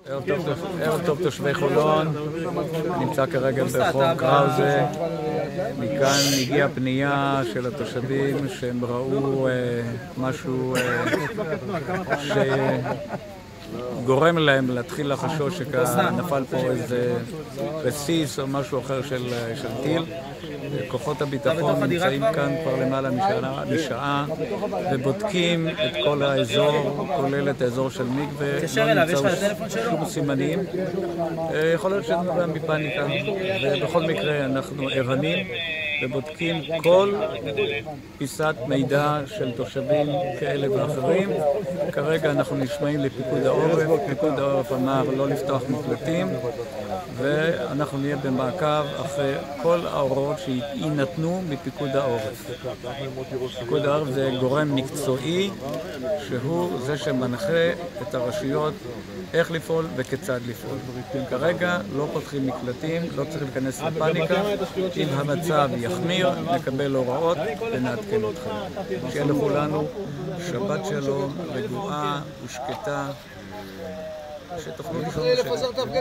ערב טוב תושבי חולון, נמצא כרגע ברחוב קראוזה. מכאן הגיעה פנייה של התושבים שהם ראו משהו שגורם להם להתחיל לחשוש שנפל פה איזה רסיס או משהו אחר של טיל. כוחות הביטחון נמצאים כאן כבר למעלה משעה ובודקים את כל האזור, כולל את האזור של מקווה. לא נמצאו שום סימנים. יכול להיות שזה נובע מפניקה, ובכל מקרה אנחנו ערנים ובודקים כל פיסת מידע של תושבים כאלה ואחרים. כרגע אנחנו נשמעים לפיקוד העורף. פיקוד העורף אמר לא לפתוח מקלטים, ואנחנו נהיה במעקב אחרי כל ההוראות שיינתנו מפיקוד העורף. פיקוד העורף זה גורם מקצועי שהוא זה שמנחה את הרשויות איך לפעול וכיצד לפעול. כרגע לא פותחים מקלטים, לא צריך להיכנס לפניקה. אם המצב יחמיר, נקבל הוראות ונעדכן אתכם. שיהיה לכולנו שבת שלום, רגועה ושקטה, שתוכלו לישון בשקט.